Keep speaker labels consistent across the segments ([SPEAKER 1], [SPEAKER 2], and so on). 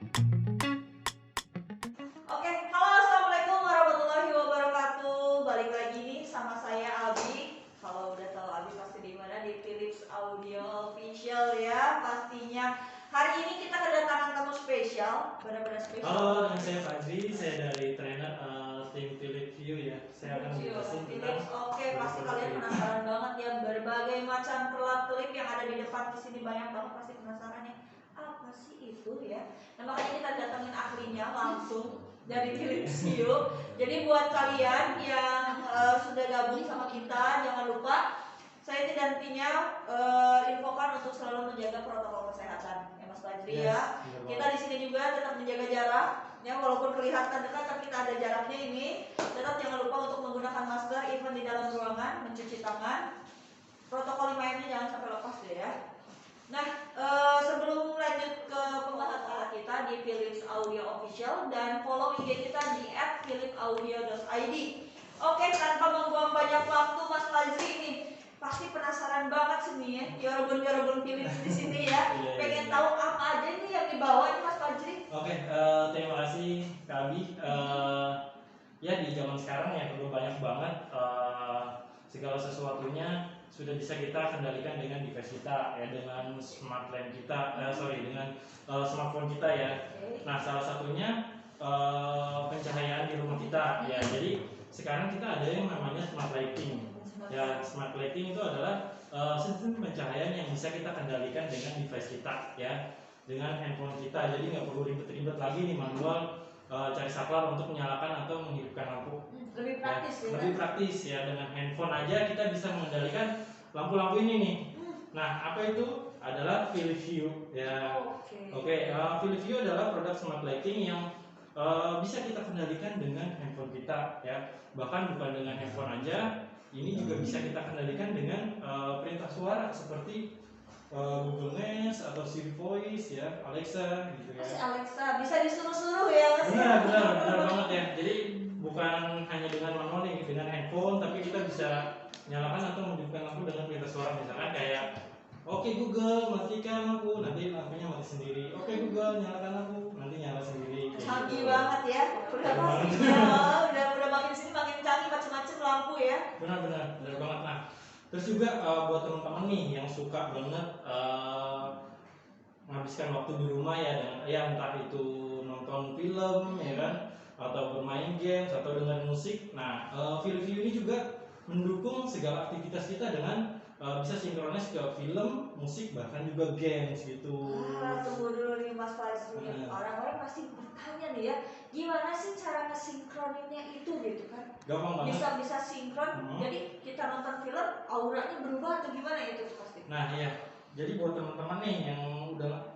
[SPEAKER 1] Oke, halo assalamualaikum warahmatullahi wabarakatuh. Balik lagi nih sama saya Albi. Kalau udah tahu Albi pasti di mana, di Philips Audio Official ya pastinya. Hari ini kita kedatangan tamu spesial, benar-benar spesial.
[SPEAKER 2] Halo, dengan saya Fadri, saya dari trainer tim Philips View ya. Saya akan menjelaskan tentang
[SPEAKER 1] Oke, pasti kalian penasaran banget ya, berbagai macam kelap-kelip yang ada di depan di sini, banyak banget pasti penasaran ya. Apa sih itu ya? Nah, makanya kita datangin ahlinya langsung dari Philips View. Jadi buat kalian yang sudah gabung sama kita, jangan lupa saya tidak hentinya infokan untuk selalu menjaga protokol kesehatan ya Mas Fajri ya. Kita di sini juga tetap menjaga jarak ya, walaupun kelihatan dekat tapi kita ada jaraknya ini. Tetap jangan lupa untuk menggunakan masker even di dalam ruangan, mencuci tangan. Protokol 5M-nya jangan sampai lepas deh ya. Nah, sebelum lanjut ke pembahasan kita di Philips Audio Official dan follow IG kita di @philipsaudio.id. Oke, tanpa membuang banyak waktu Mas Fajri ini pasti penasaran banget sih nih ya, jargon-jargon Philips di sini ya. Pengen tahu apa aja nih yang dibawa ini Mas Fajri?
[SPEAKER 2] Oke, terima kasih Kak Abi. Ya di zaman sekarang ya perlu banyak banget segala sesuatunya sudah bisa kita kendalikan dengan device kita ya, dengan smart lamp kita, dengan smartphone kita ya. Nah salah satunya pencahayaan di rumah kita ya. Jadi sekarang kita ada yang namanya smart lighting. Ya, smart lighting itu adalah sistem pencahayaan yang bisa kita kendalikan dengan device kita ya, dengan handphone kita. Jadi nggak perlu ribet-ribet lagi nih manual cari saklar untuk menyalakan atau menghidupkan lampu.
[SPEAKER 1] Lebih praktis ya.
[SPEAKER 2] Lebih praktis ya, dengan handphone aja kita bisa mengendalikan lampu-lampu ini nih. Nah, apa itu? Adalah Philips Hue ya. Oke, Philips Hue adalah produk smart lighting yang bisa kita kendalikan dengan handphone kita ya. Bahkan bukan dengan handphone aja, ini juga bisa kita kendalikan dengan perintah suara seperti Google Nest atau Siri Voice ya, Alexa gitu ya.
[SPEAKER 1] Alexa bisa disuruh-suruh ya Mas.
[SPEAKER 2] Benar banget ya. Jadi bukan hanya dengan manual nih, dengan handphone, tapi kita bisa nyalakan atau menghidupkan lampu dengan perintah suara. Misalkan kayak oke Google matikan lampu, nanti lampunya mati sendiri. Oke Google nyalakan lampu, nanti nyala sendiri.
[SPEAKER 1] Canggih banget ya. Udah makin sini makin canggih, macam-macam lampu ya.
[SPEAKER 2] Benar banget. Nah, terus juga buat teman-teman nih yang suka banget menghabiskan waktu di rumah ya, dengan ya entah itu nonton film ya kan, atau bermain games atau dengar musik. Nah, Philips Hue ini juga mendukung segala aktivitas kita dengan bisa sinkronis ke film, musik, bahkan juga games gitu.
[SPEAKER 1] Tunggu dulu nih Mas Fajri. Orang-orang pasti bertanya nih ya, gimana sih cara ngesinkroninnya itu gitu kan?
[SPEAKER 2] Gampang banget.
[SPEAKER 1] Bisa sinkron. Jadi kita nonton film, auranya berubah atau gimana itu pasti?
[SPEAKER 2] Nah iya, jadi buat teman-teman nih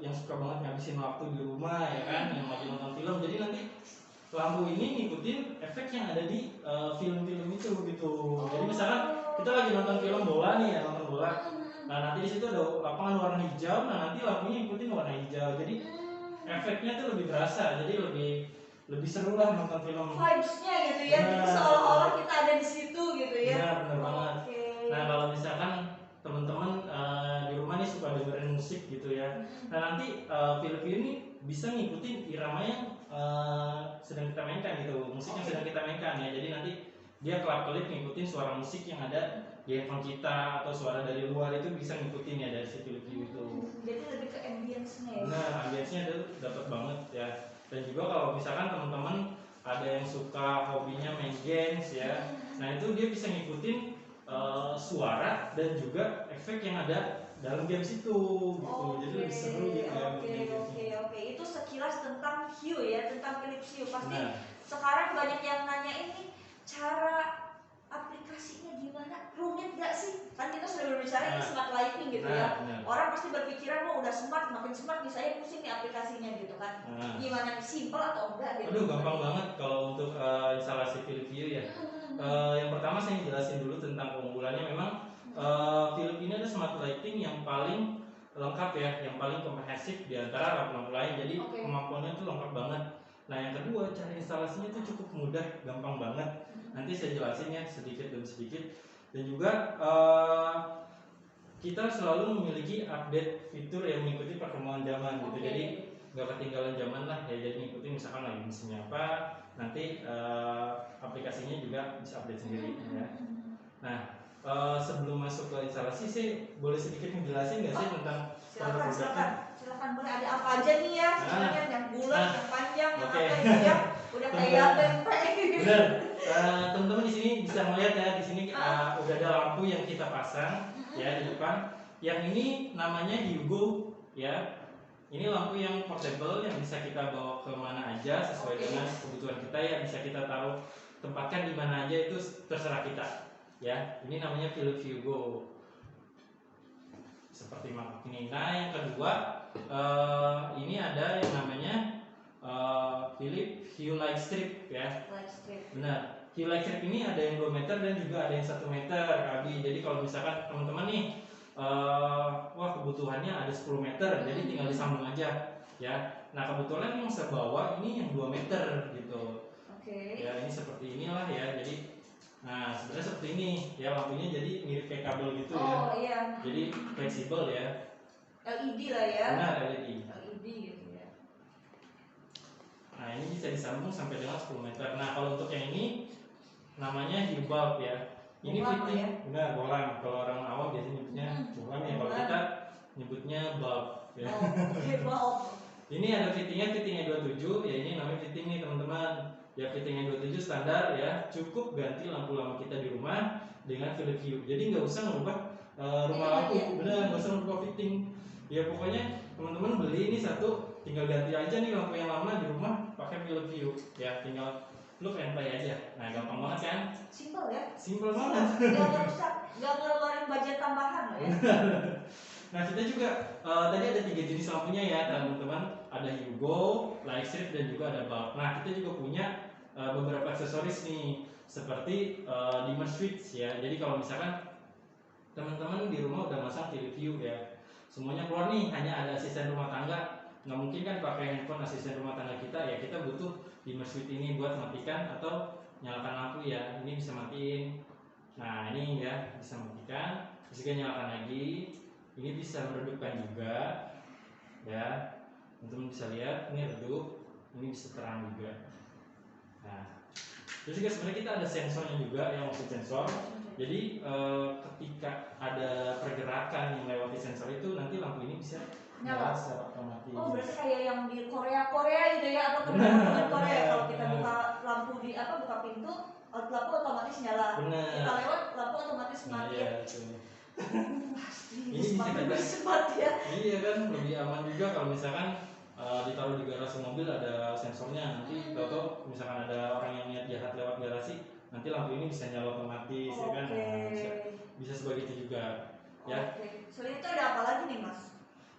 [SPEAKER 2] yang suka banget ngabisin waktu di rumah ya kan, yang lagi nonton film, jadi nanti lampu ini ngikutin efek yang ada di film-film itu gitu. Jadi misalkan kita lagi nonton film bola nih ya, nonton bola. Nah nanti di situ ada lapangan warna hijau, nah nanti lampunya ngikutin warna hijau. Jadi efeknya tuh lebih berasa, jadi lebih seru lah nonton film.
[SPEAKER 1] Vibes-nya gitu ya, seolah-olah kita ada di situ gitu ya.
[SPEAKER 2] Benar banget. Nah kalau misalkan teman-teman di rumah nih suka dengerin musik gitu ya, nah nanti Philips Hue ini bisa ngikutin irama yang sedang kita mainkan gitu, musik yang sedang kita mainkan ya. Jadi nanti dia kelap-kelip ngikutin suara musik yang ada di handphone kita atau suara dari luar itu bisa ngikutin ya dari si Philips Hue itu.
[SPEAKER 1] Jadi lebih ke ambience-nya ya.
[SPEAKER 2] Nah, ambience-nya dapat banget ya. Dan juga kalau misalkan teman-teman ada yang suka hobinya main games ya, nah itu dia bisa ngikutin suara dan juga efek yang ada dalam games itu gitu. Jadi lebih seru gitu ya.
[SPEAKER 1] Oke. Itu sekilas tentang Hue ya, tentang Philips Hue. Pasti sekarang banyak yang nanya ini cara aplikasinya gimana, rumit gak sih? Kan kita sudah berbicara ini smart lighting gitu ya. Orang pasti berpikiran udah smart, makin smart nih saya pusing nih aplikasinya gitu kan. Gimana nih, simple atau enggak gitu?
[SPEAKER 2] Aduh gampang banget kalau untuk instalasi Philips Hue ya. Yang pertama saya jelasin dulu tentang keunggulannya. Memang Philips ini ada smart lighting yang paling lengkap ya, yang paling komprehensif di antara lampu-lampu lain. Jadi kemampuannya tuh lengkap banget. Nah yang kedua, cara instalasinya tuh cukup mudah, gampang banget. Nanti saya jelasin ya sedikit demi sedikit. Dan juga kita selalu memiliki update fitur yang mengikuti perkembangan zaman gitu. Jadi nggak ketinggalan zaman lah ya, jadi ngikutin misalkan lagi mesinnya apa, nanti aplikasinya juga bisa update sendiri ya. Nah, sebelum masuk ke instalasi sih boleh sedikit menjelasin nggak sih tentang
[SPEAKER 1] silakan boleh, ada apa aja nih ya sebenarnya, yang bulat, yang panjang, yang
[SPEAKER 2] okay.
[SPEAKER 1] apa itu ya, udah kayak tempe.
[SPEAKER 2] Benar, teman-teman di sini bisa melihat ya, di sini udah ada lampu yang kita pasang ya di depan. Yang ini namanya Hugo ya. Ini lampu yang portable yang bisa kita bawa kemana aja sesuai dengan kebutuhan kita ya, bisa kita taruh tempatkan di mana aja, itu terserah kita ya. Ini namanya Philips Hugo seperti mangkok ini. Nah yang kedua ini ada yang namanya Philips Hue Light Strip ya. Benar, Hue Light Strip ini ada yang 2 meter dan juga ada yang 1 meter Abi. Jadi kalau misalkan teman-teman nih wah kebutuhannya ada 10 meter, jadi tinggal disambung aja ya. Nah kebetulan yang saya bawa ini yang 2 meter gitu. Ya ini seperti inilah ya. Jadi nah sebenarnya seperti ini ya, lampunya jadi mirip kayak kabel gitu ya.
[SPEAKER 1] Iya.
[SPEAKER 2] Jadi fleksibel ya.
[SPEAKER 1] LED lah ya.
[SPEAKER 2] Benar, LED
[SPEAKER 1] gitu ya.
[SPEAKER 2] Nah ini bisa disambung sampai dengan 10 meter. Nah kalau untuk yang ini namanya Hue Bulb ya. Ini fitting ya? Benar, bohlam. Kalau orang awam biasanya nyebutnya bohlam ya, kalau kita nyebutnya bulb ya.
[SPEAKER 1] Bulb.
[SPEAKER 2] Ini ada fittingnya 27 ya, ini namanya fitting nih teman-teman. Ya fittingnya 27 standar ya, cukup ganti lampu lama kita di rumah dengan Philips Hue. Jadi nggak usah ngerubah rumah lampu, benar, nggak usah ngerubah fitting. Ya pokoknya teman-teman beli ini satu, tinggal ganti aja nih lampu yang lama di rumah pakai Philips Hue ya, tinggal plug and play aja. Nah gampang banget kan?
[SPEAKER 1] Simpel ya?
[SPEAKER 2] Simpel banget.
[SPEAKER 1] Gak merusak, gak ngeluarin budget tambahan loh ya.
[SPEAKER 2] Nah kita juga tadi ada 3 jenis lampunya ya teman-teman. Ada Hugo, Light Strip dan juga ada bulb. Nah kita juga punya beberapa aksesoris nih, seperti dimmer switch ya. Jadi kalau misalkan teman-teman di rumah udah masang Philips Hue ya, semuanya keluar nih, hanya ada asisten rumah tangga. Nggak mungkin kan pakai handphone asisten rumah tangga kita ya, kita butuh dimmer switch ini buat matikan atau nyalakan lampu ya. Ini bisa matiin. Nah ini ya bisa matikan, bisa nyalakan lagi. Ini bisa meredupkan juga ya. Teman-teman bisa lihat ini redup, ini bisa terang juga. Nah terus juga sebenarnya kita ada sensornya juga yang maksud sensor. Jadi ketika ada pergerakan yang lewati sensor itu, nanti lampu ini bisa nyala secara otomatis.
[SPEAKER 1] Oh berarti kayak yang di Korea gitu ya, atau teman-teman Korea kalau kita buka lampu di buka pintu, lampu otomatis nyala.
[SPEAKER 2] Bener.
[SPEAKER 1] Kita lewat lampu otomatis mati.
[SPEAKER 2] Iya,
[SPEAKER 1] Pasti
[SPEAKER 2] ini bisa kita
[SPEAKER 1] smart ya.
[SPEAKER 2] Iya kan, lebih aman juga kalau misalkan ditaruh di garasi mobil ada sensornya. Nanti kalau misalkan ada orang yang niat jahat lewat garasi, nanti lampu ini bisa nyala otomatis ya kan. Nah, bisa sebagai itu juga ya.
[SPEAKER 1] Selain itu ada apa lagi nih Mas?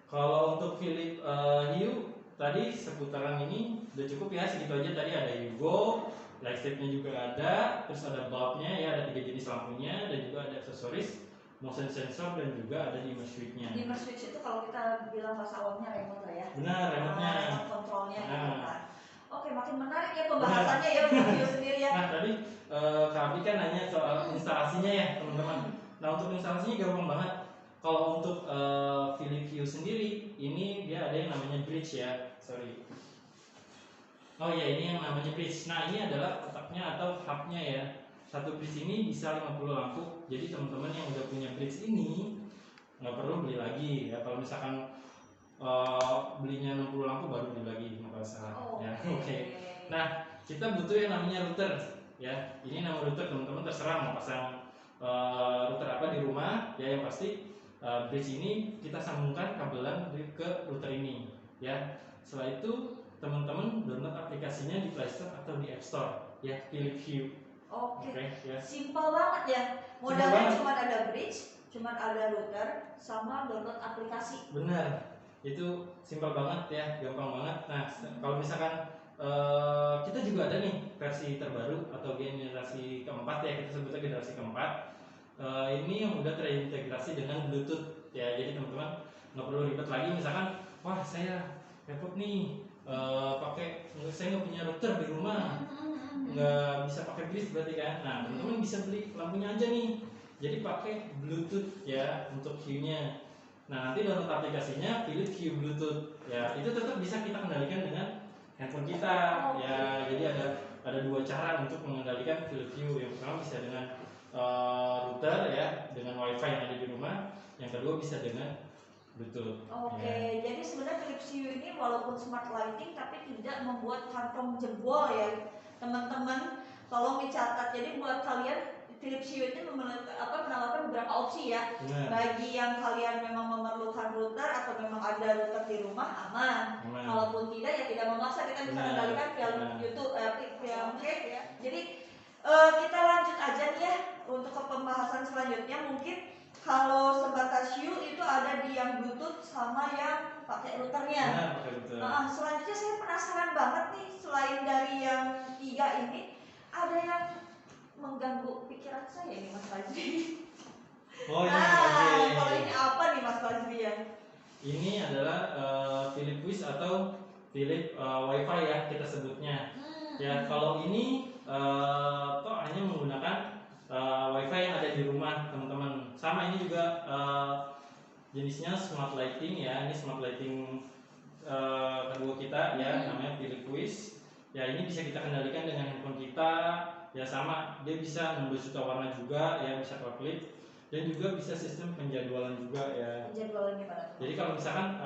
[SPEAKER 2] Kalau untuk Philips Hue tadi seputaran ini udah cukup ya, segitu aja. Tadi ada Hugo, light stripnya juga ada, terus ada bulbnya ya, ada 3 jenis lampunya, dan juga ada aksesoris, motion sensor, dan juga ada dimmer switch-nya.
[SPEAKER 1] Dimmer switch itu kalau kita bilang bahasa awamnya remote lah ya.
[SPEAKER 2] Benar, remote-nya.
[SPEAKER 1] Kontrolnya gitu kan. Oke, makin menarik ya pembahasannya ya untuk Hue sendiri ya.
[SPEAKER 2] Nah tadi Kak Abi kan nanya soal instalasinya ya teman-teman. Nah untuk instalasinya gampang banget. Kalau untuk Philips Hue sendiri, ini dia ada yang namanya bridge ya. Sorry. Oh ya, ini yang namanya bridge. Nah ini adalah kotaknya atau hubnya ya. Satu bridge ini bisa 50 lampu. Jadi teman-teman yang udah punya bridge ini nggak perlu beli lagi ya. Kalau misalkan belinya 60 lampu baru beli lagi, nggak masalah ya. Oke. Nah kita butuh yang namanya router ya. Ini nama router teman-teman terserah mau pasang router apa di rumah ya. Yang pasti bridge ini kita sambungkan kabelan ke router ini ya. Setelah itu teman-teman download aplikasinya di Play Store atau di App Store ya, Philips Hue.
[SPEAKER 1] Oke.
[SPEAKER 2] Ya.
[SPEAKER 1] Simpel banget ya. Modalnya cuma ada bridge, cuma ada router, sama download aplikasi.
[SPEAKER 2] Benar. Itu simpel banget ya, gampang banget. Nah, kalau misalkan kita juga ada nih versi terbaru atau generasi keempat ya, kita sebutnya generasi keempat. Ini yang udah terintegrasi dengan Bluetooth ya. Jadi teman-teman nggak perlu ribet lagi. Misalkan, wah saya repot nih saya nggak punya router di rumah, nggak bisa pakai bridge berarti kan. Nah teman-teman bisa beli lampunya aja nih. Jadi pakai Bluetooth ya untuk Hue-nya. Nah nanti download aplikasinya pilih Q Bluetooth ya, itu tetap bisa kita kendalikan dengan handphone kita ya. Jadi ada dua cara untuk mengendalikan Philips Hue. Yang pertama bisa dengan router ya, dengan wifi yang ada di rumah. Yang kedua bisa dengan Bluetooth.
[SPEAKER 1] Oke, jadi sebenarnya Philips Hue ini walaupun smart lighting tapi tidak membuat kantong jebol ya teman-teman. Tolong dicatat. Jadi buat kalian Philips Hue itu menawarkan beberapa opsi ya. Bagi yang kalian memang memerlukan router atau memang ada router di rumah aman. Kalaupun tidak ya tidak memaksa, kita bisa kendalikan via YouTube, via Mac ya. Jadi kita lanjut aja nih ya untuk ke pembahasan selanjutnya. Mungkin kalau sebatas Hue itu ada di yang Bluetooth sama yang pakai routernya. Selanjutnya saya penasaran banget nih, selain dari yang 3 ini ada yang mengganggu pikiran saya nih Mas Fajri. Kalau ini apa nih Mas Fajri ya?
[SPEAKER 2] Ini adalah Philips Hue atau Philips Wi-Fi ya kita sebutnya. Ya kalau ini toh hanya menggunakan Wi-Fi yang ada di rumah teman-teman. Sama ini juga jenisnya smart lighting ya. Ini smart lighting kedua kita ya, namanya Philips Hue. Ya ini bisa kita kendalikan dengan handphone kita. Ya sama, dia bisa 16 juta warna juga ya, bisa color clip dan juga bisa sistem penjadwalan juga ya.
[SPEAKER 1] Penjadwalan gimana?
[SPEAKER 2] Jadi kalau misalkan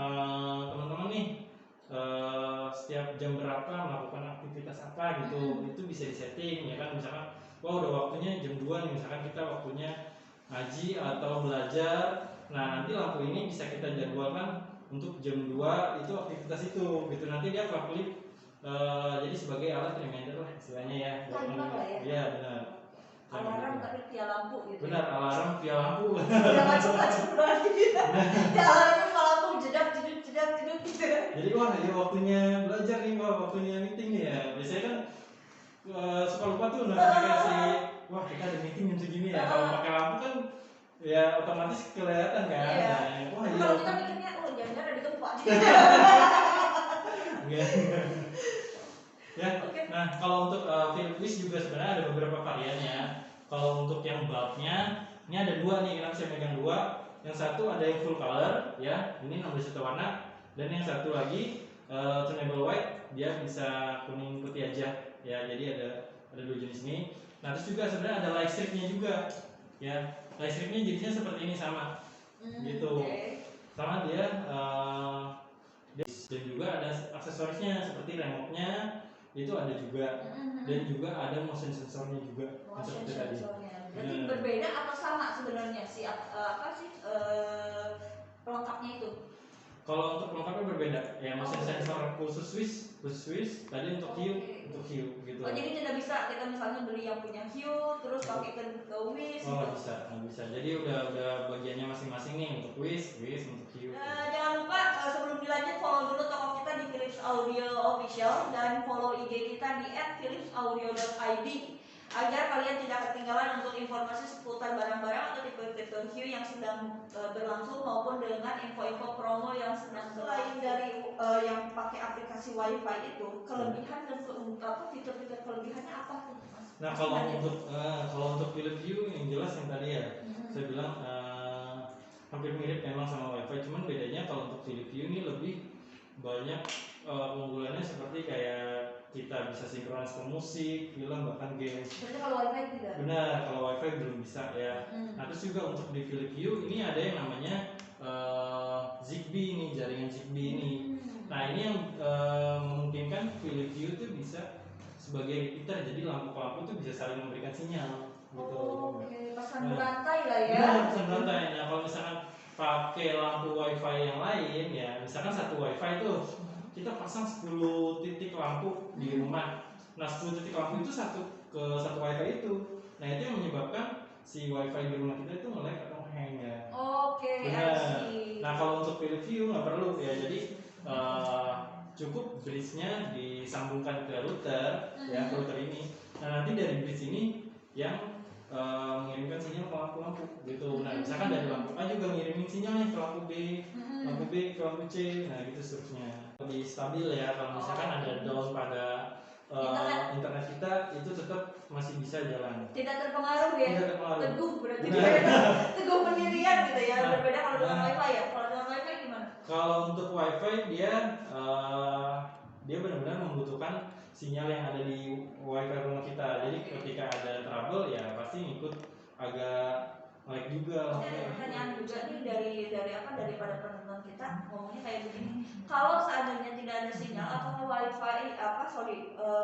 [SPEAKER 2] teman-teman nih setiap jam berapa melakukan aktivitas apa gitu, itu bisa disetting ya kan. Misalkan wah udah waktunya jam 2 nih, misalkan kita waktunya ngaji atau belajar. Nah nanti lampu ini bisa kita jadwalkan untuk jam 2 itu aktivitas itu gitu. Nanti dia color clip jadi sebagai alat reminder lah istilahnya ya.
[SPEAKER 1] Timer lah ya.
[SPEAKER 2] Iya benar.
[SPEAKER 1] Alarm tapi via lampu gitu.
[SPEAKER 2] Benar, alarm via lampu.
[SPEAKER 1] Udah macam-macam berarti. Ya alarmnya via lampu jedak gitu.
[SPEAKER 2] Jadi wah ya waktunya belajar nih, waktunya meeting nih ya. Biasanya kan suka lupa tuh notifikasi. Wah kita ada meeting jam segini ya. Kalau pakai lampu kan ya otomatis kelihatan kan.
[SPEAKER 1] Iya.
[SPEAKER 2] Wah iya.
[SPEAKER 1] Kalau kita mikirnya jangan-jangan ada di tempat.
[SPEAKER 2] Ya, nah kalau untuk Philips Hue juga sebenarnya ada beberapa variannya. Kalau untuk yang bulbnya, ini ada 2 nih, kita bisa megang 2. Yang satu ada yang full color, ya, ini 16 juta warna. Dan yang satu lagi tunable white, dia bisa kuning putih aja, ya. Jadi ada 2 jenis ini. Nah terus juga sebenarnya ada light stripnya juga, ya. Light stripnya jenisnya seperti ini sama, gitu. Sama dia. Dan juga ada aksesorisnya seperti remote-nya itu ada juga, dan juga ada motion sensornya juga.
[SPEAKER 1] Motion sensornya. Berarti berbeda atau sama sebenarnya sih pelengkapnya itu?
[SPEAKER 2] Kalau untuk pelengkapnya berbeda ya, motion sensor khusus Swiss tadi untuk Hue gitu.
[SPEAKER 1] Oh jadi tidak bisa kita misalnya beli yang punya Hue terus pakai ke Wish?
[SPEAKER 2] Oh nggak bisa. Jadi udah bagiannya masing-masing nih, untuk Wish untuk Hue.
[SPEAKER 1] Jangan lupa sebelum dilanjut follow dulu toko kita di Philips Audio Official dan follow IG kita di @philipsaudio.id agar kalian tidak ketinggalan untuk informasi seputar barang-barang atau tipe-tipe Hue yang sedang berlangsung maupun dengan info-info promo yang sedang berlangsung. Selain dari yang pakai aplikasi WiFi itu, kelebihan dan fitur-fitur kelebihannya apa tuh, Mas?
[SPEAKER 2] Nah kalau untuk Philips Hue yang jelas yang tadi ya, saya bilang hampir mirip memang sama WiFi, cuman bedanya kalau untuk Philips Hue ini lebih banyak keunggulannya seperti kayak kita bisa sinkronis ke musik, film, bahkan games.
[SPEAKER 1] Berarti kalau WiFi tidak?
[SPEAKER 2] Benar, kalau WiFi belum bisa ya. Nah terus juga untuk di Philips Hue ini ada yang namanya Zigbee ini, jaringan Zigbee ini. Nah ini yang memungkinkan Philips Hue itu bisa sebagai repeater, jadi lampu-lampu itu bisa saling memberikan sinyal. Gitu.
[SPEAKER 1] Oke, pesan berantai lah ya.
[SPEAKER 2] Benar, pesan berantai. Nah kalau misalkan pakai lampu WiFi yang lain ya, misalkan satu WiFi itu kita pasang 10 titik lampu di rumah. Nah 10 titik lampu itu satu WiFi itu. Nah itu yang menyebabkan si WiFi di rumah kita itu nge-lag atau hang ya.
[SPEAKER 1] Oke,
[SPEAKER 2] Nah kalau untuk Philips Hue nggak perlu ya, jadi cukup bridge-nya disambungkan ke router ya, ke router ini. Nah nanti dari bridge ini yang mengirimkan sinyal ke lampu-lampu gitu. Nah misalkan dari lampu A juga ngirimin sinyal nih ke lampu B, lampu B ke lampu C, nah gitu seterusnya. Lebih stabil ya, kalau misalkan ada down pada internet kita itu tetap masih bisa jalan.
[SPEAKER 1] Tidak terpengaruh ya?
[SPEAKER 2] Tidak terpengaruh.
[SPEAKER 1] Teguh berarti teguh pendirian gitu ya. Berbeda kalau dengan WiFi ya. Kalau dengan
[SPEAKER 2] Kalau untuk WiFi dia benar-benar membutuhkan sinyal yang ada di WiFi rumah kita. Jadi ketika ada trouble ya pasti ngikut agak lag juga.
[SPEAKER 1] Ada pertanyaan juga nih daripada penonton kita ngomongnya kayak begini. Kalau seandainya tidak ada sinyal atau WiFi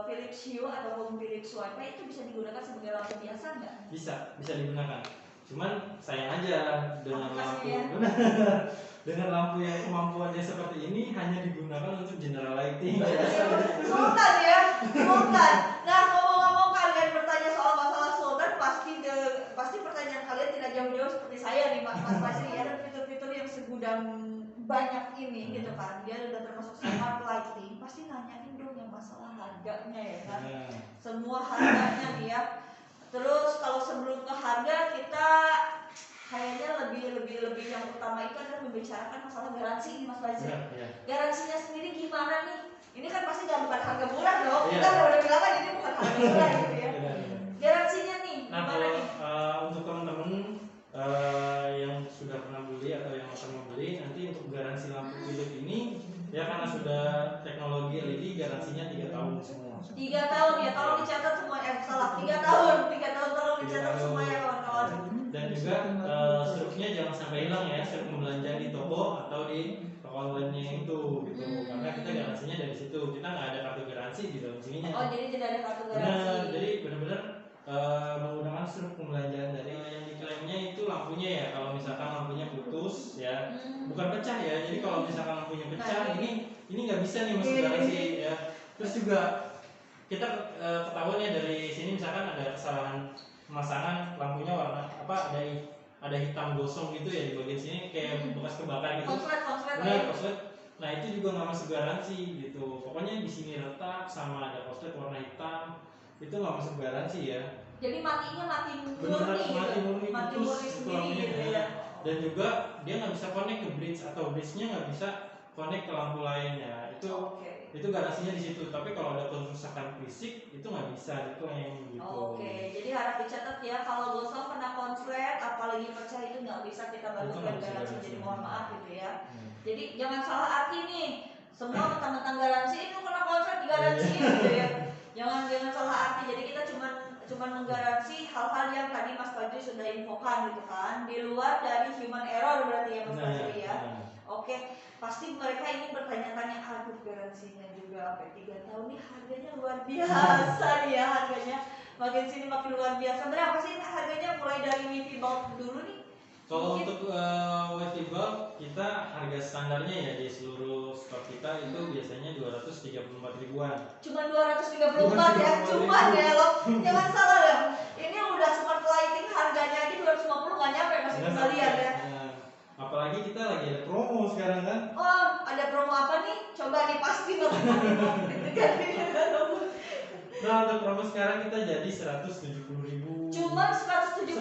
[SPEAKER 1] Philips Hue ataupun Philips WiFi itu bisa digunakan sebagai lampu biasa nggak?
[SPEAKER 2] Bisa digunakan. Cuman sayang aja dengan lampu
[SPEAKER 1] ya?
[SPEAKER 2] dengan lampu yang kemampuannya seperti ini hanya digunakan untuk general lighting.
[SPEAKER 1] Sultan ya, Sultan. Nah, ngomong-ngomong kalian bertanya soal masalah Sultan, pasti pertanyaan kalian tidak jauh-jauh seperti saya nih, Mas Basri ya. Dan fitur-fitur yang segudang banyak ini gitu kan, dia udah termasuk smart lighting. Pasti nanyain dong yang masalah harganya ya kan. Semua harganya nih ya. Terus kalau sebelum ke harga kita kayaknya lebih yang utama itu adalah membicarakan masalah garansi nih Mas Basri. Garansinya sendiri gimana nih? Ini kan pasti bukan harga murah dong. Kita udah bilang kan ini bukan harga murah gitu ya. Garansinya nih gimana nih?
[SPEAKER 2] Untuk teman-teman yang sudah pernah beli atau yang akan membeli, nanti untuk garansi lampu Philips ini ya karena sudah teknologi LED garansinya 3 tahun semua.
[SPEAKER 1] 3 tahun ya, tolong dicatat semua. Salah, 3 tahun tolong dicatat semua ya kawan-kawan.
[SPEAKER 2] Dan juga struknya jangan sampai hilang ya, struk pembelanjaan di toko atau di toko online-nya itu gitu. Karena kita garansinya dari situ, kita nggak ada kartu garansi di dalam sininya.
[SPEAKER 1] Oh, jadi tidak ada kartu garansi.
[SPEAKER 2] Jadi benar-benar menggunakan struk pembelanjaan. Dari yang diklaimnya itu lampunya ya, kalau misalkan lampunya putus ya, bukan pecah ya. Jadi kalau misalkan lampunya pecah, ini nggak bisa nih masuk garansi ya. Terus juga kita ketahuan ya dari sini misalkan ada kesalahan pemasangan lampunya warna apa, ada hitam gosong gitu ya di bagian sini kayak bekas kebakar gitu. Konslet. Nah itu juga nggak masuk garansi gitu. Pokoknya di sini retak sama ada konslet warna hitam itu nggak masuk garansi ya.
[SPEAKER 1] Jadi matinya mati
[SPEAKER 2] murni
[SPEAKER 1] sendiri gitu ya.
[SPEAKER 2] Dan juga dia nggak bisa connect ke bridge atau bridge-nya nggak bisa connect ke lampu lainnya. Itu garansinya di situ. Tapi kalau ada kerusakan fisik itu nggak bisa diklaim gitu.
[SPEAKER 1] Jadi harap dicatat ya, kalau gosong kena konslet apalagi pecah itu nggak bisa kita bagikan garansi. Jadi mohon maaf gitu ya. Jadi jangan salah arti nih. Semua mentang-mentang garansi itu kena konslet digaransi gitu ya. Jangan salah arti. Jadi kita cuma menggaransi hal-hal yang tadi Mas Fadri sudah infokan gitu kan, di luar dari human error berarti ya Mas Fadri ya. Pasti mereka ini bertanya-tanya, aduh garansinya juga sampai 3 tahun nih, harganya luar biasa nih ya, harganya makin sini makin luar biasa. Berapa sih harganya mulai dari wifi bulb dulu nih?
[SPEAKER 2] Kalau untuk wifi bulb kita harga standarnya ya di seluruh stok kita itu biasanya 234 ribuan.
[SPEAKER 1] Cuma 234 ya, cuman ya loh, jangan salah ya. Ini udah smart lighting harganya aja 250 nggak nyampe masih kembalian ya.
[SPEAKER 2] Apalagi kita lagi ada promo sekarang kan?
[SPEAKER 1] Oh, ada promo apa nih? Coba nih pasti
[SPEAKER 2] Nah untuk promo sekarang kita jadi 170 ribu.
[SPEAKER 1] Cuma 179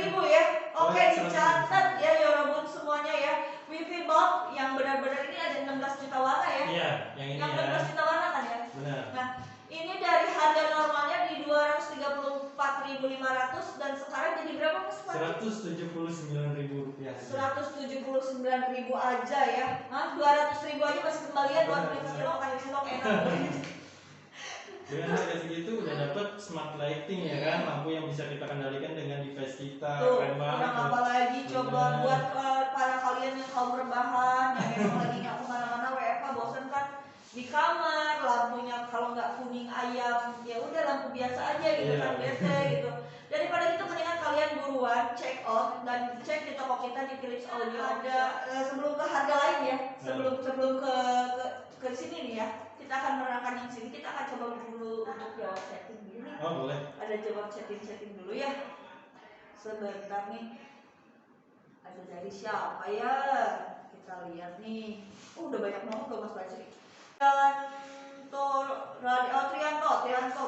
[SPEAKER 1] ribu ya. Oke, dicatat ya Yorobun semuanya ya. Wifi bulb yang benar-benar ini ada 16 juta warna ya.
[SPEAKER 2] Iya, yang ini
[SPEAKER 1] yang
[SPEAKER 2] ya.
[SPEAKER 1] 16 juta warna kan ya.
[SPEAKER 2] Benar.
[SPEAKER 1] Nah, ini dari harga normalnya di 234.500 dan sekarang jadi berapa Mas?
[SPEAKER 2] 179.000 rupiah.
[SPEAKER 1] 179.000 aja ya. Nah, 200.000 aja masih kembalian buat beli cilok enak.
[SPEAKER 2] Dengan harga segitu udah dapet smart lighting ya kan, lampu yang bisa kita kendalikan dengan device kita.
[SPEAKER 1] Tuh,
[SPEAKER 2] keren banget.
[SPEAKER 1] kurang apa lagi coba buat para kalian yang kaum rebahan yang memang lagi nggak kemana-mana WFH bosen kan di kamar, lampunya kalau nggak kuning ayam ya udah lampu biasa aja gitu kan, bete gitu. Daripada itu mendingan kalian buruan check out dan cek di toko kita di Philips Audio ada sebelum ke harga lain ya, sebelum ke sini nih ya. Kita akan menerangkan yang sini, kita akan coba dulu untuk jawab chatting dulu nih.
[SPEAKER 2] Oh boleh.
[SPEAKER 1] Ada jawab chatting dulu ya. Sebentar nih. Ada dari siapa ya? Kita lihat nih. Oh udah banyak banget loh Mas Basri. Trianto, Pak Trianto,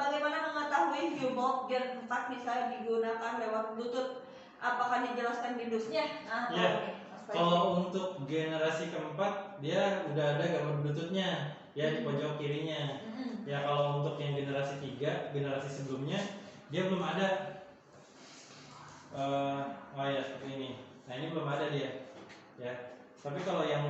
[SPEAKER 1] bagaimana mengetahui viewbox Gen 4 bisa digunakan lewat Bluetooth? Apakah dijelaskan di dusnya? Nah,
[SPEAKER 2] kalau untuk generasi keempat dia udah ada gambar Bluetoothnya ya di pojok kirinya. Ya kalau untuk yang generasi 3, generasi sebelumnya dia belum ada. Oh ya seperti ini. Nah ini belum ada dia. Ya. Tapi kalau yang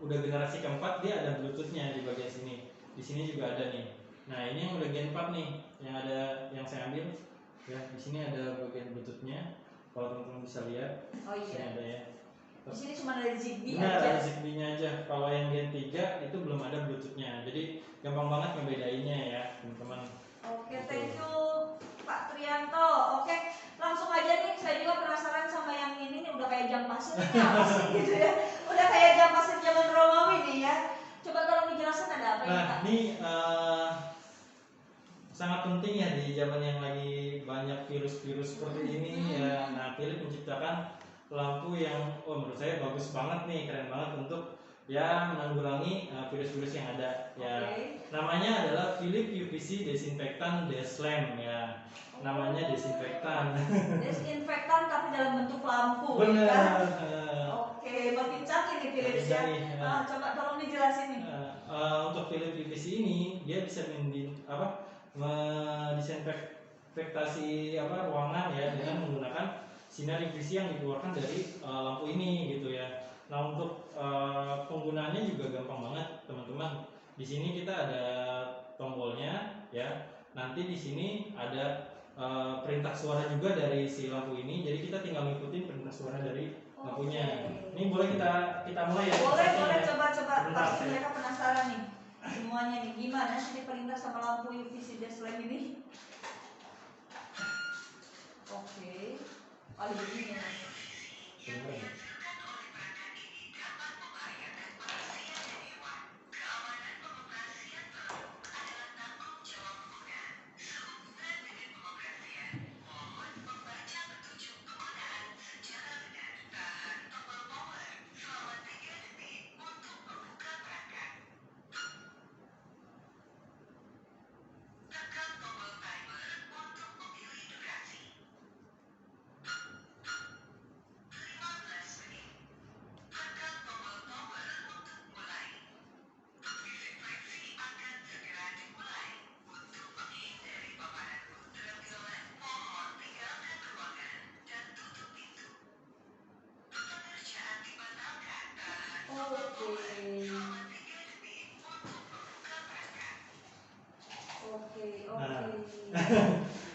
[SPEAKER 2] udah generasi keempat dia ada bluetoothnya di bagian sini. Di sini juga ada nih. Nah ini yang udah Gen 4 nih, yang ada yang saya ambil. Ya di sini ada bagian bluetoothnya. Kalau teman-teman bisa lihat,
[SPEAKER 1] Oh
[SPEAKER 2] di sini
[SPEAKER 1] iya.
[SPEAKER 2] ada ya.
[SPEAKER 1] Di sini cuma ada Zigbee
[SPEAKER 2] Benar,
[SPEAKER 1] aja.
[SPEAKER 2] ada Zigbee-nya aja. Kalau yang Gen 3 itu belum ada bluetoothnya. Jadi gampang banget ngebedainnya ya teman-teman.
[SPEAKER 1] Oke, thank you Pak Trianto. Oke, langsung aja nih, saya juga penasaran sama yang ini nih, udah kayak jam pasir ini apa sih gitu ya. Udah kayak jam pasir zaman Romawi nih ya. Coba tolong dijelaskan ada apa ini
[SPEAKER 2] Nah,
[SPEAKER 1] Pak?
[SPEAKER 2] ini sangat penting ya di zaman yang lagi banyak virus-virus seperti ini ya. Nah, Philips menciptakan lampu yang menurut saya bagus banget nih, keren banget untuk ya menanggulangi virus-virus yang ada ya. Namanya adalah Philips UVC Disinfectant Dash Lamp ya. Namanya desinfektan.
[SPEAKER 1] Desinfektan tapi dalam bentuk lampu.
[SPEAKER 2] Benar.
[SPEAKER 1] Oke, makin canggih nih Philips ya. Coba tolong dijelasin nih.
[SPEAKER 2] Untuk Philips UVC ini dia bisa mendisinfektasi ruangan ya dengan menggunakan sinar UVC yang dikeluarkan dari lampu ini gitu ya. Nah untuk penggunaannya juga gampang banget teman-teman. Di sini kita ada tombolnya ya. Nanti di sini ada perintah suara juga dari si lampu ini. Jadi kita tinggal ngikutin perintah suara dari lampunya. Ini boleh kita mulai ya.
[SPEAKER 1] Boleh coba
[SPEAKER 2] Bentar,
[SPEAKER 1] pasti mereka penasaran nih. Semuanya nih gimana sih diperintah sama lampu UVC dash lamp ini? Oke. Kali ini ya.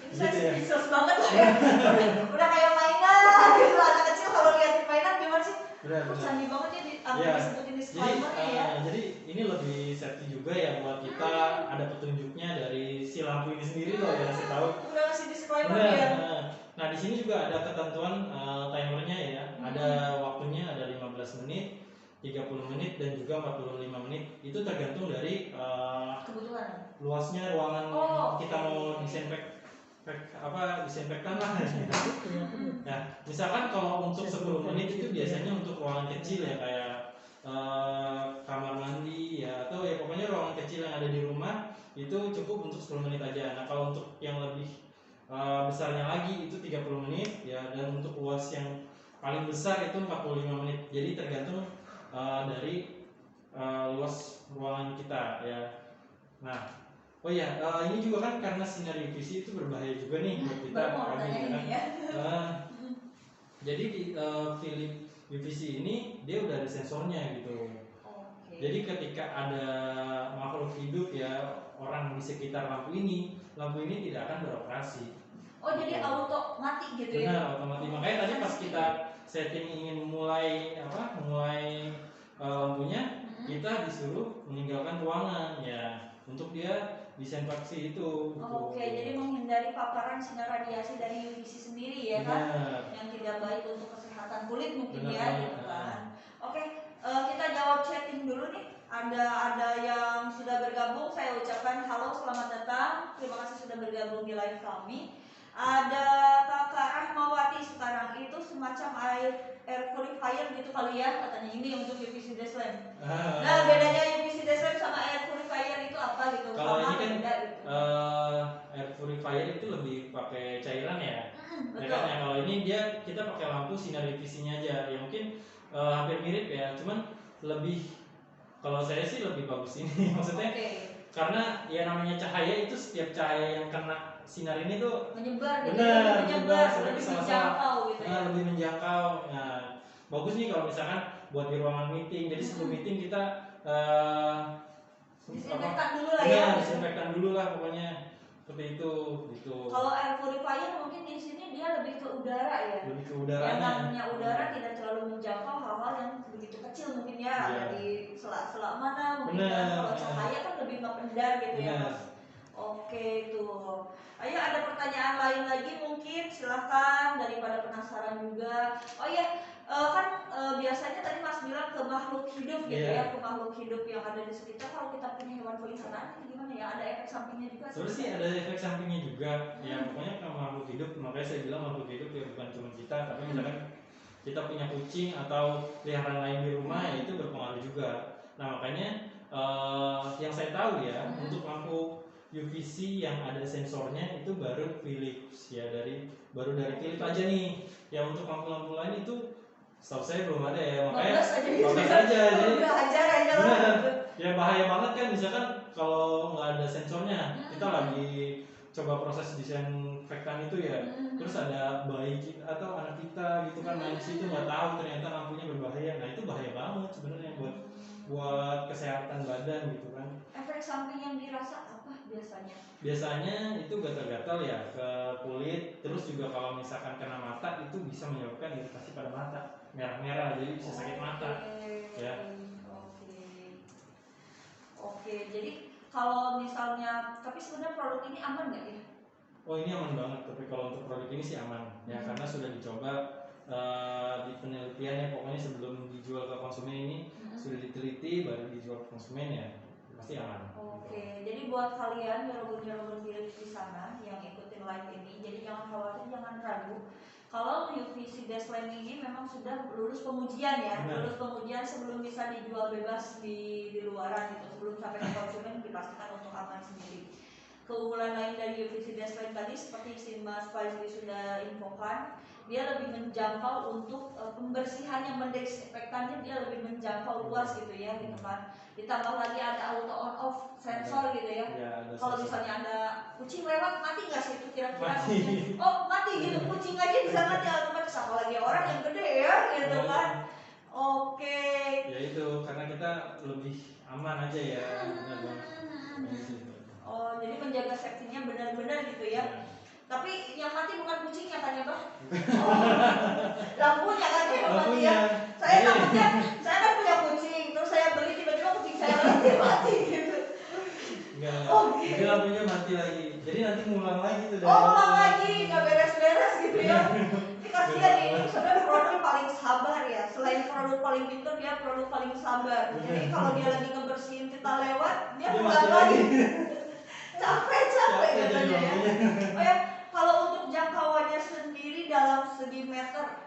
[SPEAKER 1] Ini saya speechless banget lah ya. Udah kayak mainan gitu. Anak kecil kalau liatin mainan gimana sih? Kok canggih banget ya disebutin disclaimer-nya ya.
[SPEAKER 2] Jadi ini lebih safety juga ya buat kita. Ada petunjuknya dari si lampu ini sendiri loh ya, saya tahu.
[SPEAKER 1] Udah ngasih disclaimer ya.
[SPEAKER 2] Nah di sini juga ada ketentuan timernya ya. Ada waktunya, ada 15 menit, 30 menit dan juga 45 menit. Itu tergantung dari
[SPEAKER 1] kebutuhan
[SPEAKER 2] luasnya ruangan yang kita mau disinfektan lah. Nah, misalkan kalau untuk 10 menit itu biasanya untuk ruangan kecil ya kayak kamar mandi ya, atau ya pokoknya ruangan kecil yang ada di rumah itu cukup untuk 10 menit aja. Nah kalau untuk yang lebih besarnya lagi itu 30 menit ya, dan untuk luas yang paling besar itu 45 menit. Jadi tergantung dari luas ruangan kita ya. Nah, oh iya, ini juga kan karena sinar UVC itu berbahaya juga nih buat kita. Jadi Philips UVC ini dia udah ada sensornya gitu. Jadi ketika ada makhluk hidup ya, orang di sekitar lampu ini tidak akan beroperasi.
[SPEAKER 1] Oh jadi auto mati gitu ya?
[SPEAKER 2] Benar, otomatis. Makanya tadi pas kita setting ingin mulai lampunya, kita disuruh meninggalkan ruangan ya untuk dia disinfeksi itu.
[SPEAKER 1] Oke, jadi menghindari paparan sinar radiasi dari UVC sendiri ya kan? Yang tidak baik untuk kesehatan kulit mungkin ya gitu kan. Oke, kita jawab chatting dulu nih. Ada yang sudah bergabung, saya ucapkan halo, selamat datang. Terima kasih sudah bergabung di live kami. Ada Kakak Rahmawati sekarang itu semacam air purifier gitu kali ya katanya, ini untuk UVC dash lamp. Nah bedanya UVC dash lamp sama air purifier itu apa gitu?
[SPEAKER 2] Kalau ini kan
[SPEAKER 1] beda, gitu.
[SPEAKER 2] Air purifier itu lebih pakai cairan ya.
[SPEAKER 1] Betul.
[SPEAKER 2] Ya, kalau ini kita pakai lampu sinar UVC-nya aja. Ya mungkin hampir mirip ya, cuman lebih, kalau saya sih lebih bagus ini. Maksudnya karena ya namanya cahaya itu, setiap cahaya yang kena sinar ini tuh
[SPEAKER 1] menyebar,
[SPEAKER 2] lebih
[SPEAKER 1] menjangkau gitu ya.
[SPEAKER 2] lebih menjangkau. Nah, bagus nih kalau misalkan buat di ruangan meeting. Jadi sebelum meeting kita
[SPEAKER 1] disinfektan dulu lah ya.
[SPEAKER 2] Disinfektan dulu lah pokoknya, seperti itu gitu.
[SPEAKER 1] Kalau air purifier mungkin di sini dia lebih ke udara ya.
[SPEAKER 2] Lebih ke udaranya.
[SPEAKER 1] Yang namanya udara tidak terlalu menjangkau hal-hal yang begitu kecil mungkin ya. Ada di sela-sela mana mungkin kan. Kalau cahaya kan lebih ngependar gitu ya Mas. Oke tuh. Ayo ada pertanyaan lain lagi mungkin, silahkan, daripada penasaran juga. Oh iya, biasanya tadi Mas bilang ke makhluk hidup gitu ya, ke makhluk hidup yang ada di sekitar. Kalau kita punya hewan peliharaan itu gimana ya? Ada efek sampingnya juga?
[SPEAKER 2] Sebenarnya sih ada efek sampingnya juga. Ya pokoknya kalau makhluk hidup, makanya saya bilang makhluk hidup ya bukan cuma kita, tapi misalkan kita punya kucing atau peliharaan lain di rumah, ya itu berpengaruh juga. Nah makanya yang saya tahu ya, untuk lampu UVC yang ada sensornya itu baru Philips ya, baru dari Philips aja nih. Ya untuk lampu-lampu lain itu setahu saya belum ada ya, makanya bagus aja. Jadi ya bahaya banget kan, misalkan kalau nggak ada sensornya, kita lagi coba proses disinfektan itu ya, terus ada bayi atau anak kita gitu kan main di situ, nggak tahu ternyata lampunya berbahaya. Nah itu bahaya banget sebenarnya buat kesehatan badan gitu kan.
[SPEAKER 1] Efek samping yang dirasa apa biasanya?
[SPEAKER 2] Biasanya itu gatal-gatal ya ke kulit, terus juga kalau misalkan kena mata itu bisa menyebabkan iritasi pada mata, merah-merah, jadi bisa sakit mata. Ya.
[SPEAKER 1] Oke, jadi kalau misalnya, tapi sebenarnya produk ini aman nggak ya?
[SPEAKER 2] Oh ini aman banget, tapi kalau untuk produk ini sih aman ya, karena sudah dicoba di penelitiannya, pokoknya sebelum dijual ke konsumen ini sudah diteliti baru dijual ke konsumen ya, pasti aman.
[SPEAKER 1] Oke, jadi buat kalian jargon-jargon Philips di sana yang ikutin live ini, jadi jangan khawatir, jangan ragu. Kalau UVC dash lamp ini memang sudah lulus pengujian ya, lulus pengujian sebelum bisa dijual bebas di luaran gitu, sebelum sampai ke konsumen dipastikan untuk aman sendiri. Keunggulan lain dari UVC dash lamp tadi seperti si Mas Faizi sudah infokan, dia lebih menjangkau untuk pembersihannya, mendesinfektannya dia lebih menjangkau luas gitu ya gitu kan. Ditambah lagi ada auto on off sensor gitu ya. Kalau misalnya ada kucing lewat, mati nggak sih itu kira-kira? Oh mati gitu, kucing aja bisa mati otomatis, apalagi orang yang gede ya gitu kan. Oke.
[SPEAKER 2] Ya itu karena kita lebih aman aja ya.
[SPEAKER 1] Oh jadi menjaga safety-nya benar-benar gitu ya. Tapi yang mati bukan kucingnya kan ya Bang? Oh, lampunya kan yang mati ya. Saya takutnya, saya kan punya kucing, terus saya beli tiba-tiba kucing saya mati gitu.
[SPEAKER 2] Enggak, jadi lampunya mati lagi. Jadi nanti ngulang lagi tuh.
[SPEAKER 1] Ngulang lagi, nggak beres-beres gitu ya. Ini kasihan ini sebenarnya produk paling sabar ya. Selain produk paling pintar, dia produk paling sabar. Jadi kalau dia lagi ngebersihin kita lewat, dia ngulang lagi. Capek katanya ya. Oh ya, kalau untuk jangkauannya sendiri dalam segi meter,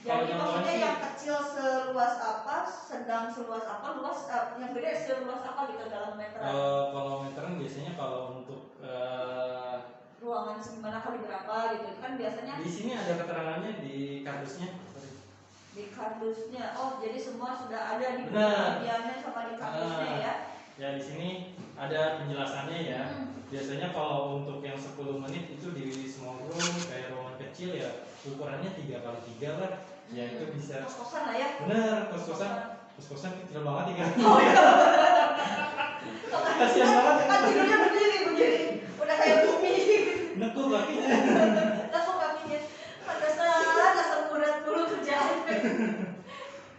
[SPEAKER 1] jadi maksudnya yang kecil seluas apa, sedang seluas apa, luas yang gede seluas apa gitu dalam meteran?
[SPEAKER 2] Kalau meteran biasanya kalau untuk
[SPEAKER 1] ruangan segimana kali berapa gitu kan biasanya.
[SPEAKER 2] Di sini ada keterangannya di kardusnya.
[SPEAKER 1] Di kardusnya, oh jadi semua sudah ada di penelitiannya sama di kardusnya ya?
[SPEAKER 2] Ya di sini ada penjelasannya ya. Biasanya kalau untuk yang 10 menit itu di small room kayak ruangan kecil ya ukurannya 3x3 lah. Ya itu bisa.
[SPEAKER 1] Kos-kosan lah ya.
[SPEAKER 2] Bener, kos-kosan kecil banget ya kan.
[SPEAKER 1] Oh iya.
[SPEAKER 2] Kasihan banget.
[SPEAKER 1] Kan tidurnya begini. Udah kayak bumi.
[SPEAKER 2] Nekuk kakinya.
[SPEAKER 1] Nekuk kakinya. Pantesan asam urat dulu kerjaan.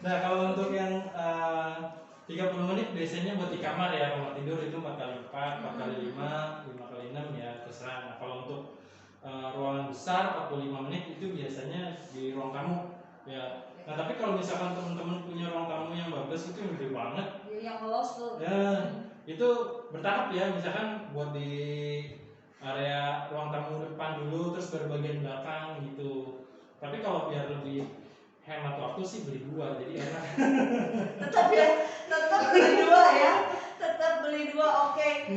[SPEAKER 2] Nah kalau untuk yang 30 menit biasanya buat di kamar ya, kamar tidur itu 4x4, 4x5, 5x6 ya terserah. Nah kalau untuk ruangan besar 45 menit itu biasanya di ruang tamu ya. Nah tapi kalau misalkan teman-teman punya ruang tamu yang bagus itu yang gede banget,
[SPEAKER 1] yang los tuh
[SPEAKER 2] ya itu bertahap ya, misalkan buat di area ruang tamu depan dulu terus baru bagian belakang gitu. Tapi kalau biar lebih hemat waktu sih beli 2 jadi enak.
[SPEAKER 1] tetap beli 2 ya, tetap beli 2. Oke.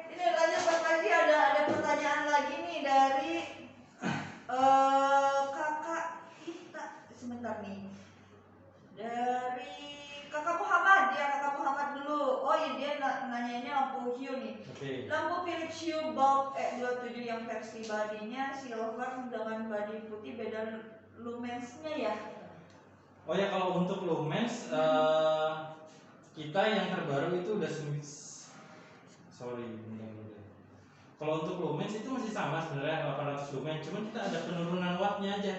[SPEAKER 1] Ini lanjut Mas Faizi, ada pertanyaan lagi nih dari kakak kita sebentar nih, dari kakak Muhammad ya, kakak Muhammad dulu. Oh iya dia nanyainnya lampu hue nih. Lampu Philips Hue Bulb E27 yang versi bodinya silver dengan body putih, beda lumensnya ya.
[SPEAKER 2] Oh ya, kalau untuk lumens kita yang terbaru itu udah bentar. Kalau untuk lumens itu masih sama sebenarnya 800 lumen, cuman kita ada penurunan wattnya aja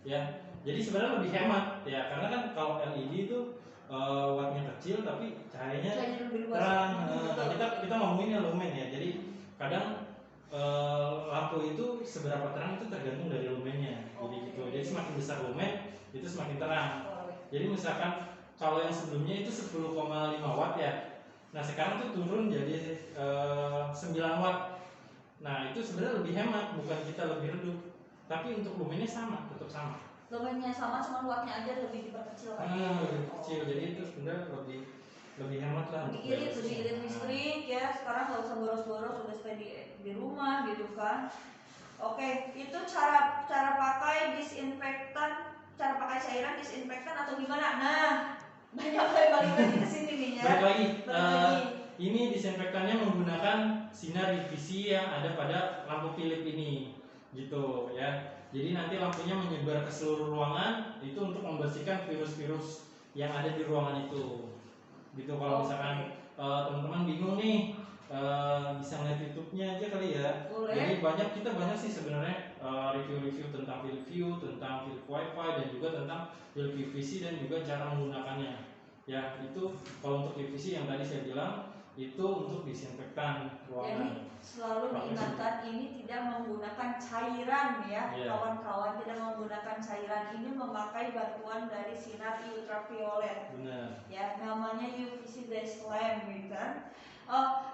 [SPEAKER 2] ya. Jadi sebenarnya lebih hemat ya, karena kan kalau LED itu wattnya kecil tapi cahayanya
[SPEAKER 1] lebih luas.
[SPEAKER 2] terang. Kita ngomongin lumen ya. Jadi kadang lampu itu seberapa terang itu tergantung dari lumennya. Jadi gitu. Jadi semakin besar lumen itu semakin terang. Jadi misalkan kalau yang sebelumnya itu 10,5 watt ya. Nah, sekarang tuh turun jadi 9 watt. Nah, itu sebenarnya lebih hemat, bukan kita lebih redup. Tapi untuk lumennya sama, tetap sama.
[SPEAKER 1] Lumennya sama, cuma wattnya aja lebih diperkecil kan?
[SPEAKER 2] Lebih kecil. Jadi itu sebenarnya lebih hemat lah.
[SPEAKER 1] Lebih irit listrik ya. Sekarang nggak usah boros-boros, udah stay di rumah gitu kan. Oke, itu cara pakai disinfektan, cara pakai cairan disinfektan atau gimana? Nah, banyak balik lagi ke sini nih ya.
[SPEAKER 2] Balik lagi. Ini disinfektannya menggunakan sinar UVC yang ada pada lampu Philips ini, gitu ya. Jadi nanti lampunya menyebar ke seluruh ruangan itu untuk membersihkan virus-virus yang ada di ruangan itu. Gitu. Kalau misalkan teman-teman bingung nih, bisa ngeliat YouTube-nya aja kali ya.
[SPEAKER 1] Boleh.
[SPEAKER 2] Jadi kita banyak sih sebenarnya review-review tentang Philips Hue, tentang Philips Wi-Fi, dan juga tentang Philips UVC dan juga cara menggunakannya. Ya, itu kalau untuk UVC yang tadi saya bilang itu untuk disinfektan ruangan.
[SPEAKER 1] Jadi selalu diingatkan ini tidak menggunakan cairan ya, kawan-kawan, tidak menggunakan cairan. Ini memakai bantuan dari sinar ultraviolet.
[SPEAKER 2] Benar.
[SPEAKER 1] Ya, namanya UVC dash lamp gitu kan.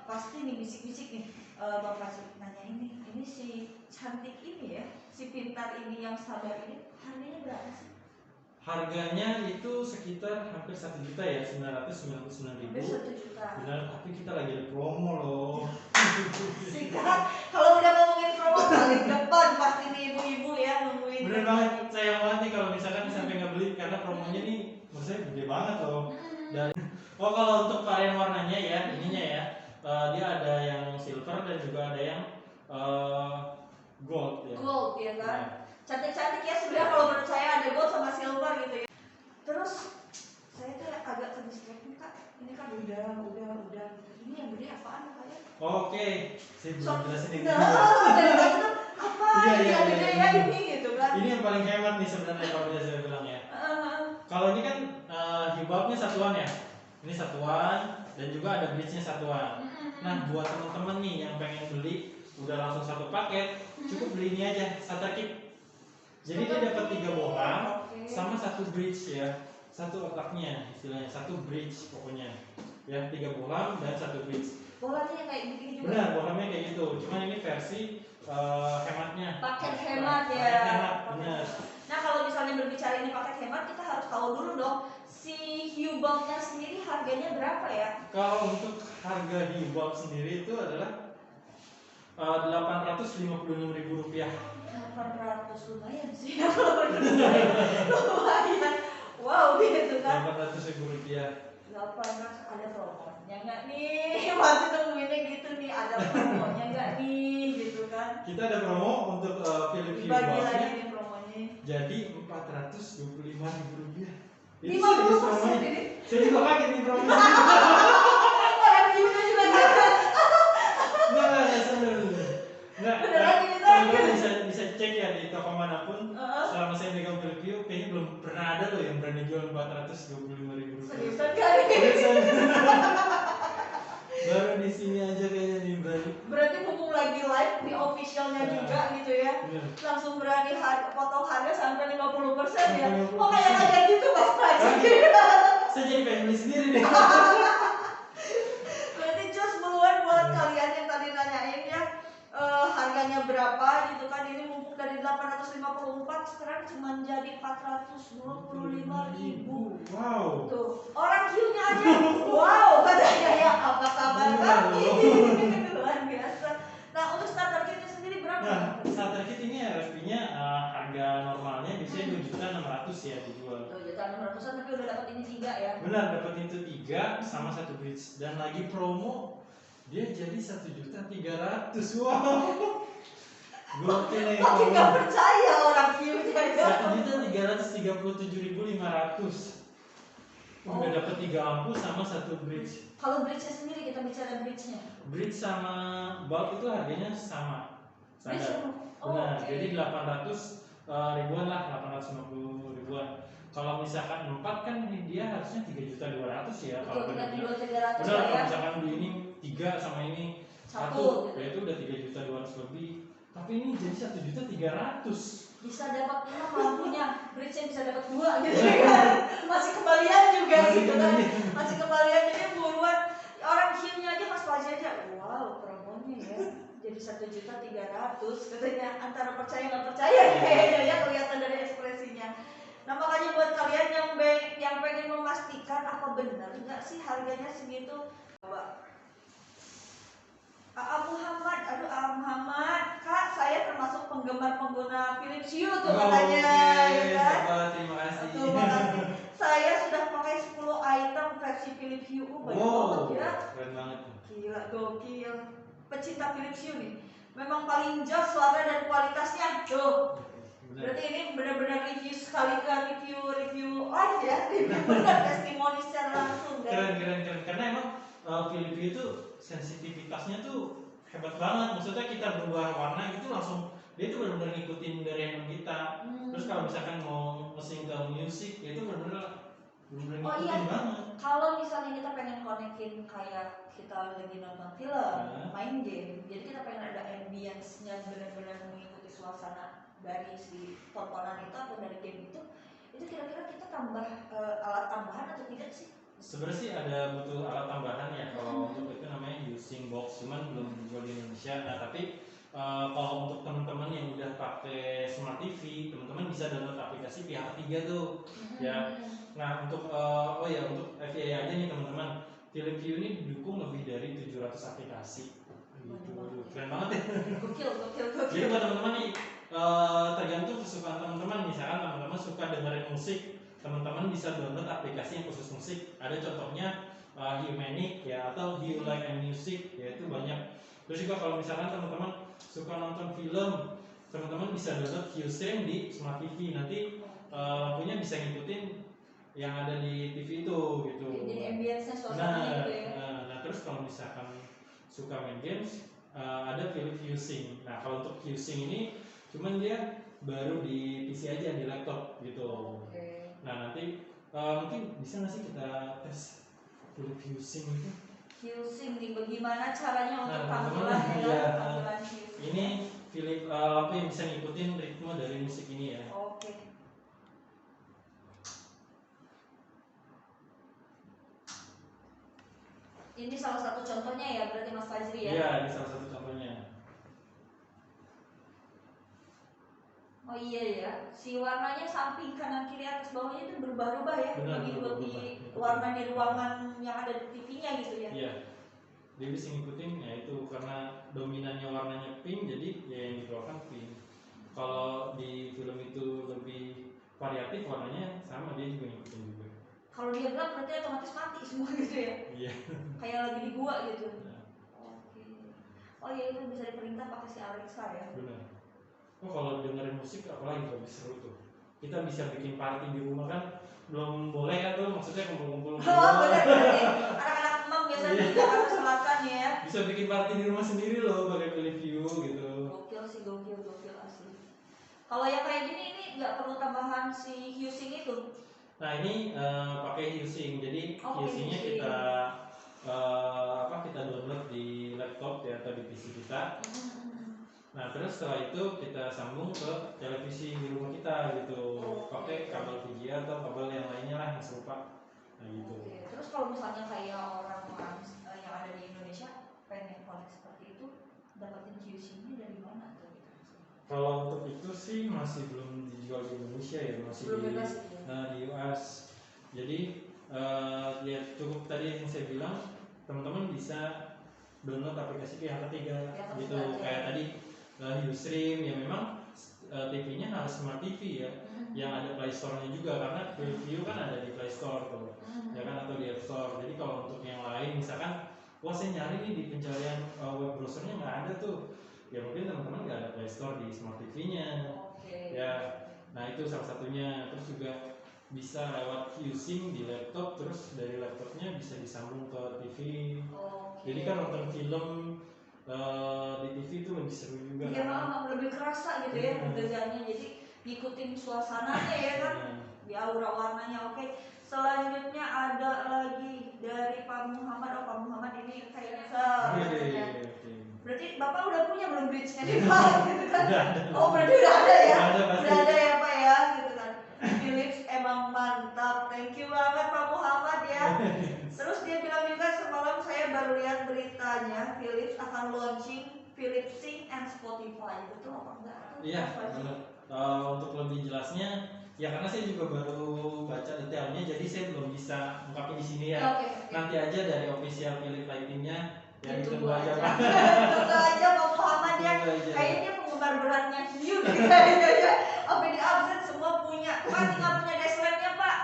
[SPEAKER 1] Pasti nih bisik-bisik nih, Bapak sih nanya ini si cantik ini ya, si pintar ini yang sabar ini harganya berapa sih?
[SPEAKER 2] Harganya itu sekitar hampir 1 juta ya, 999.000.
[SPEAKER 1] Hampir 1 juta.
[SPEAKER 2] Benar, tapi kita lagi ada promo loh.
[SPEAKER 1] Sikat, kalau udah ngomongin promo paling depan pasti nih ibu-ibu ya nungguin.
[SPEAKER 2] Bener banget, sayang banget nih kalau misalkan sampai nggak beli karena promonya nih menurut saya gede banget loh. Dan kalau untuk varian warnanya ya, ininya ya, dia ada yang silver dan juga ada yang gold ya.
[SPEAKER 1] Gold ya kan. Cantik-cantik ya sebenarnya kalau menurut saya ada gold sama silver gitu ya. Terus saya tuh agak ke-distract nih Kak. Ini kan udah. Ini yang gede apaan Kak ya?
[SPEAKER 2] Oke, saya belum jelasin ini.
[SPEAKER 1] Dari tadi tuh apa?
[SPEAKER 2] Iya,
[SPEAKER 1] Gede ya ini gitu kan.
[SPEAKER 2] Ini yang paling hemat nih sebenarnya kalau bisa saya bilang ya. Kalau ini kan hibabnya satuan ya. Ini satuan dan juga ada bridge-nya satuan. Nah, buat teman-teman nih yang pengen beli udah langsung satu paket, cukup beli ini aja, starter kit. Jadi dia dapat 3 bohlam sama 1 bridge ya, 1 otaknya istilahnya, 1 bridge pokoknya. Ya, 3 bohlam dan 1 bridge.
[SPEAKER 1] Bohlamnya kayak begini juga.
[SPEAKER 2] Benar, bohlamnya kayak gitu. Cuman ini versi hematnya.
[SPEAKER 1] Paket hemat ya.
[SPEAKER 2] Paket hemat, benar.
[SPEAKER 1] Nah, kalau misalnya berbicara ini paket hemat, kita harus tahu dulu dong si Hue bulbnya sendiri harganya berapa ya?
[SPEAKER 2] Kalau untuk harga Hue bulb sendiri itu adalah Rp856.000.
[SPEAKER 1] 800 lumayan sih ya kalau lumayan. Wow gitu kan.
[SPEAKER 2] Rp800.000.
[SPEAKER 1] 800 ada promonya nggak nih? Masih nungguinnya gitu nih, ada promonya nggak nih gitu kan?
[SPEAKER 2] Kita ada promo untuk Philips Hue
[SPEAKER 1] Bagi lagi
[SPEAKER 2] bulbnya.
[SPEAKER 1] nih promonya.
[SPEAKER 2] Jadi Rp425.000.
[SPEAKER 1] 50% ini.
[SPEAKER 2] Saya juga kaget nih promonya.
[SPEAKER 1] Orang Hue juga kaget.
[SPEAKER 2] Enggak serius.
[SPEAKER 1] Beneran ini tadi.
[SPEAKER 2] Bisa cek ya di toko manapun. Selama saya megang Philips Hue kayaknya belum pernah ada loh yang berani jual Rp425.000.
[SPEAKER 1] Seriusan kali.
[SPEAKER 2] Baru di sini aja kayaknya nih berani.
[SPEAKER 1] Berarti mumpung lagi live di officialnya juga gitu ya. Langsung berani potong harga sampai 50% ya. Kok kayak gitu Mas Praji?
[SPEAKER 2] Saya jadi pengen beli sendiri deh.
[SPEAKER 1] Berarti just buruan buat kalian yang tadi nanyain ya, harganya berapa gitu kan. Ini mumpung dari 854 sekarang cuma jadi 425.000.
[SPEAKER 2] Wow.
[SPEAKER 1] Tuh, orang Hue-nya aja wow katanya ya, apa kabar kami? Luar biasa. Nah, untuk starter kit-nya sendiri berapa?
[SPEAKER 2] Nah, starter kit ini RFP-nya harga normalnya biasanya 2.600.000 ya dijual.
[SPEAKER 1] 2.600.000 tapi udah dapat ini 3 ya.
[SPEAKER 2] Benar, dapat itu 3 sama 1 bridge dan lagi promo dia jadi 1.300.000. Wow. Gokil nih.
[SPEAKER 1] Makin nggak percaya orang view-nya ya.
[SPEAKER 2] 1.337.500. Udah dapat 3 lampu sama 1 bridge.
[SPEAKER 1] Kalau bridge-nya sendiri, kita bicara bridge-nya.
[SPEAKER 2] Bridge sama bulb itu harganya sama. Standar. Nah,
[SPEAKER 1] oke.
[SPEAKER 2] jadi 800 ribuan lah, 850 ribuan. Kalau misalkan 4 kan dia harusnya 3.200.000 ya. Kalau
[SPEAKER 1] Betul,
[SPEAKER 2] benar
[SPEAKER 1] 3.300.000
[SPEAKER 2] kalau
[SPEAKER 1] ya.
[SPEAKER 2] misalkan di ini 3 sama ini
[SPEAKER 1] Satu,
[SPEAKER 2] 1, ya itu udah 3.200.000 lebih. Tapi ini jadi 1.300.000.
[SPEAKER 1] Bisa dapat 5 lampunya, bridge-nya bisa dapat 2 gitu kan. Masih kembalian juga gitu kan. Masih kembalian, jadi buruan. Orang him-nya aja Mas Faji aja, wow promonya ya. Jadi 1.300.000 katanya, antara percaya nggak percaya kayaknya ya, kelihatan dari ekspresinya. Nah makanya buat kalian yang pengen memastikan apa benar nggak sih harganya segitu, coba Muhammad, Kak, saya termasuk penggemar pengguna Philips Hue tuh katanya, ya kan?
[SPEAKER 2] Sahabat, terima kasih.
[SPEAKER 1] Terima kasih. Saya sudah pakai 10 item versi Philips Hue, banyak banget ya.
[SPEAKER 2] Keren banget.
[SPEAKER 1] Gila, gokil. Pecinta Philips Hue nih, memang paling jos suara dan kualitasnya. Tuh. Berarti ini benar-benar review sekali ke review live ya, review benar testimoni secara langsung kan?
[SPEAKER 2] Keren. Karena emang Philips Hue itu sensitivitasnya tuh hebat banget. Maksudnya kita berubah warna gitu langsung dia tuh benar-benar ngikutin dari handphone kita. Terus kalau misalkan mau nge-sync ke musik, ya itu benar-benar ngikutin banget.
[SPEAKER 1] Kalau misalnya kita pengen konekin kayak kita lagi nonton film, main game, jadi kita pengen ada ambience-nya benar-benar mengikuti suasana dari si tontonan itu atau dari game itu kira-kira kita tambah alat tambahan atau tidak sih?
[SPEAKER 2] Sebenarnya sih ada butuh alat tambahan ya, kalau untuk itu namanya using box, cuman belum dijual di Indonesia. Nah tapi kalau untuk teman-teman yang udah pakai smart TV, teman-teman bisa download aplikasi pihak ketiga tuh ya. Nah untuk untuk FYI aja nih teman-teman, Philips Hue ini didukung lebih dari 700 aplikasi gitu. Keren banget ya.
[SPEAKER 1] Gokil.
[SPEAKER 2] Jadi buat teman-teman nih, tergantung kesukaan teman-teman. Misalkan teman-teman suka dengerin musik, teman-teman bisa download aplikasi yang khusus musik. Ada contohnya Humanic ya, atau Do You Like Music ya, itu banyak. Terus juga kalau misalkan teman-teman suka nonton film, teman-teman bisa download Qstream di Smart TV. Nanti lampunya bisa ngikutin yang ada di TV itu gitu.
[SPEAKER 1] Jadi ambience-nya suasananya gitu ya.
[SPEAKER 2] Nah terus kalau misalkan suka main games, ada Philips Hue Sync. Nah kalau untuk Hue Sync ini cuman dia baru di PC aja, di laptop gitu. Nah nanti mungkin bisa nggak sih kita tes Philips Hue Sync itu?
[SPEAKER 1] Hue Sync nih, bagaimana caranya untuk
[SPEAKER 2] teman-teman,
[SPEAKER 1] panggilan Hue Sync?
[SPEAKER 2] Ini Philips lampu yang bisa ngikutin ritme dari musik ini ya.
[SPEAKER 1] Oke. Ini salah satu contohnya ya, berarti Mas Fajri ya?
[SPEAKER 2] Iya, ini salah satu contohnya.
[SPEAKER 1] Oh iya ya, si warnanya samping kanan kiri atas bawahnya itu berubah-ubah ya, mengikuti warna di ruangan yang ada di TV-nya gitu ya?
[SPEAKER 2] Iya, dia bisa ngikutin ya itu karena dominannya warnanya pink, jadi ya yang dikeluarkan pink. Kalau di film itu lebih variatif warnanya sama, dia juga ngikutin juga.
[SPEAKER 1] Kalau dia gelap berarti otomatis mati semua gitu ya?
[SPEAKER 2] Iya.
[SPEAKER 1] Kayak lagi di gua gitu.
[SPEAKER 2] Nah.
[SPEAKER 1] Oke. Oh iya, itu bisa diperintah pakai si Alexa ya?
[SPEAKER 2] Benar. Oh kalau dengerin musik apalagi lebih seru tuh. Kita bisa bikin party di rumah kan, belum boleh kan tuh, maksudnya kumpul-kumpul.
[SPEAKER 1] Oh benar ya. Anak-anak emang biasanya di Jakarta Selatan ya.
[SPEAKER 2] Bisa bikin party di rumah sendiri loh, pakai Philips Hue gitu.
[SPEAKER 1] Gokil sih, gokil asli. Kalau yang kayak gini ini nggak perlu tambahan si Hue Sync itu?
[SPEAKER 2] Nah ini pakai Hue Sync, jadi Hue Sync-nya kita kita download di laptop ya atau di PC kita. Nah terus setelah itu kita sambung ke televisi di rumah kita gitu, pakai kabel VGA atau kabel yang lainnya lah yang serupa. Nah gitu.
[SPEAKER 1] Oke. Terus kalau misalnya kayak orang-orang yang ada di Indonesia pengen connect seperti itu, dapatin Hue Sync-nya dari mana tuh?
[SPEAKER 2] Kalau untuk itu sih masih belum dijual di Indonesia ya, masih
[SPEAKER 1] belum bebas,
[SPEAKER 2] di US. Jadi ya cukup tadi yang saya bilang, teman-teman bisa download aplikasi pihak ketiga gitu kayak tadi Ustream ya. Memang TV-nya harus smart TV ya, yang ada Play Store-nya juga, karena Philips Hue kan ada di Play Store tuh ya kan, atau di App Store. Jadi kalau untuk yang lain misalkan, wah saya nyari nih di pencarian web browsernya nggak ada tuh, ya mungkin teman-teman nggak ada Play Store di smart TV-nya.
[SPEAKER 1] Oke.
[SPEAKER 2] Ya, nah itu salah satunya. Terus juga bisa lewat using di laptop, terus dari laptopnya bisa disambung ke TV.
[SPEAKER 1] Oke.
[SPEAKER 2] Jadi kan nonton film di TV itu lebih seru juga.
[SPEAKER 1] Iya, lebih kerasa gitu ya pekerjaannya. Jadi ngikutin suasananya ya kan, di aura warnanya. Oke. Selanjutnya ada lagi dari Pak Muhammad. Oh, Pak Muhammad ini kayaknya berarti Bapak udah punya belum bridge-nya nih Pak? Gitu kan? Oh, berarti udah ada ya? Udah ada ya Pak ya? Gitu kan. Philips emang mantap. Thank you banget Pak Muhammad ya. Terus dia bilang juga semalam saya baru lihat beritanya Philips akan launching Philips Sync and Spotify. Betul apa enggak?
[SPEAKER 2] Iya, benar. Untuk lebih jelasnya, ya karena saya juga baru baca detailnya, jadi saya belum bisa ungkapin di sini ya.
[SPEAKER 1] Oke.
[SPEAKER 2] Nanti aja dari official Philips Lighting-nya. Ya
[SPEAKER 1] Tunggu aja.
[SPEAKER 2] Pak.
[SPEAKER 1] Tunggu aja Pak Muhammad ya. Kayaknya penggemar beratnya Hiu kayaknya ya. Sampai di absen semua punya. Pak tinggal punya dashlamp-nya Pak.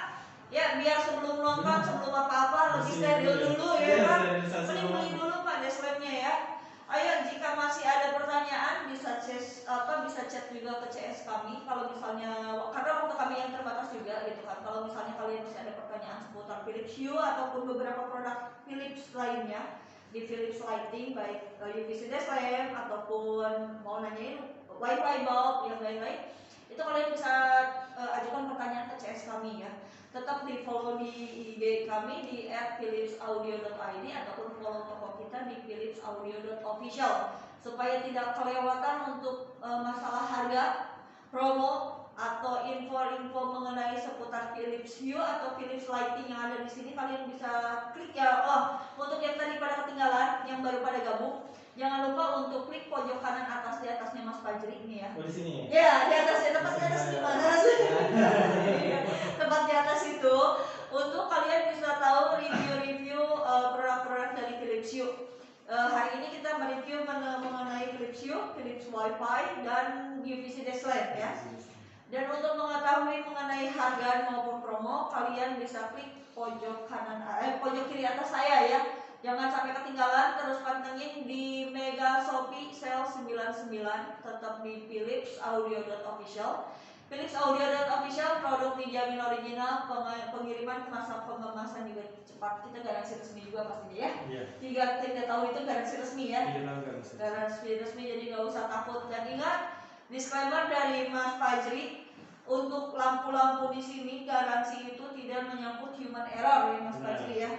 [SPEAKER 1] Ya biar sebelum nonton, sebelum apa-apa lebih steril dulu ya kan. Mending beli dulu Pak dashlamp-nya ya. Ayo jika masih ada pertanyaan bisa chat juga ke CS kami. Kalau misalnya karena waktu kami yang terbatas juga gitu kan. Kalau misalnya kalian masih ada pertanyaan seputar Philips Hue ataupun beberapa produk Philips lainnya di Philips Lighting, baik UVC dashlamp ataupun mau nanyain Wi-Fi bulb yang lain-lain, itu kalian bisa ajukan pertanyaan ke CS kami ya. Tetap di follow di IG kami di @philipsaudio.id ataupun follow toko kita di philipsaudio.official supaya tidak kelewatan untuk masalah harga, promo atau info-info mengenai seputar Philips Hue atau Philips Lighting yang ada di sini. Kalian bisa klik ya. Oh, untuk yang tadi pada ketinggalan, yang baru pada gabung, jangan lupa untuk klik pojok kanan atas di atasnya Mas Fajri ini ya.
[SPEAKER 2] Oh di sini.
[SPEAKER 1] Ya, di atasnya, tempat di atas di mana? Tempat di atas itu untuk kalian bisa tahu review-review produk-produk dari Philips Hue. Hari ini kita mereview mengenai Philips Hue, Philips Wi-Fi dan UVC dashlamp ya. Dan untuk mengetahui mengenai harga maupun promo, kalian bisa klik pojok kiri atas saya ya. Jangan sampai ketinggalan, terus pantengin di Mega Shopee Sale 99, tetap di philipsaudio.official. philipsaudio.official produk dijamin original, pengiriman pengemasan juga cepat. Kita garansi resmi juga pastinya ya. Iya. 3 tahun itu garansi resmi ya. Garansi resmi, jadi nggak usah takut. Dan ingat, disclaimer dari Mas Fajri, untuk lampu-lampu di sini garansi itu tidak menyangkut human error ya Mas Fajri ya.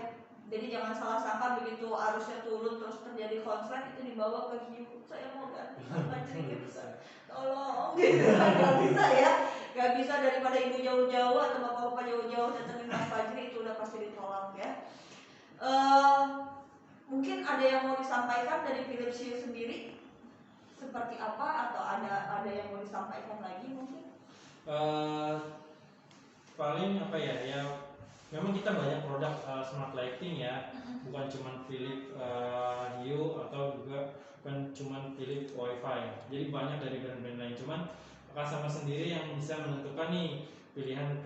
[SPEAKER 1] Jadi jangan salah sangka begitu arusnya turun terus terjadi konslet itu dibawa ke Hiu. Saya mau ganti Mas Fajri nggak bisa. Tolong gitu kan, nggak bisa ya. Nggak bisa, daripada ibu jauh-jauh atau bapak-bapak jauh-jauh datengin Mas Fajri itu udah pasti ditolak ya. Mungkin ada yang mau disampaikan dari Philips Hue sendiri? Seperti apa, atau ada yang mau disampaikan lagi mungkin?
[SPEAKER 2] Paling apa ya memang kita banyak produk smart lighting ya, bukan cuma Philips Hue atau juga bukan cuma Philips Wi-Fi, jadi banyak dari brand-brand lain. Cuman customer sendiri yang bisa menentukan nih pilihan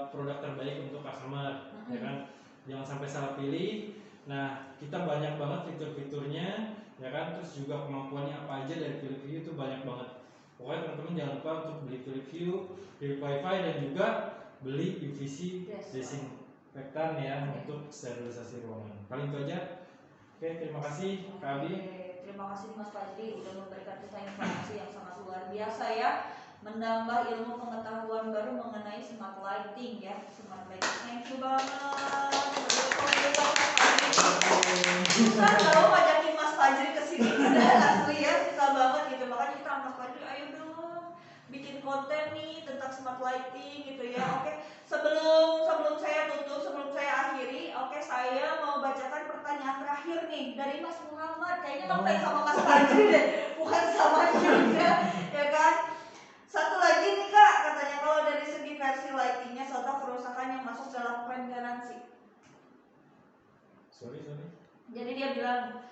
[SPEAKER 2] produk terbaik untuk customer ya kan, jangan sampai salah pilih. Nah kita banyak banget fitur-fiturnya ya kan, terus juga kemampuannya apa aja dari Philips Hue itu banyak banget. Pokoknya teman-teman jangan lupa untuk beli Philips Hue, Philips Wi-Fi, dan juga beli UVC desinfektan ya untuk sterilisasi ruangan. Paling itu aja. Oke, terima kasih Kak Abi.
[SPEAKER 1] Terima kasih Mas Fajri udah memberikan kita informasi yang sangat luar biasa ya, menambah ilmu pengetahuan baru mengenai smart lighting ya. Smart lighting, thank you banget. Susah kalau ngajakin Mas Fajri kesini, asli ya, susah banget gitu. Makanya kita Mas Fajri, ayo dong bikin konten nih tentang smart lighting gitu ya. Oke, sebelum saya tutup, sebelum saya akhiri, oke, saya mau bacakan pertanyaan terakhir nih dari Mas Muhammad. Kayaknya konten sama Mas Fajri deh, bukan sama juga ya kan. Satu lagi nih Kak, katanya kalau dari segi versi lightingnya contoh kerusakan yang masuk dalam klaim garansi.
[SPEAKER 2] Sorry.
[SPEAKER 1] Jadi dia bilang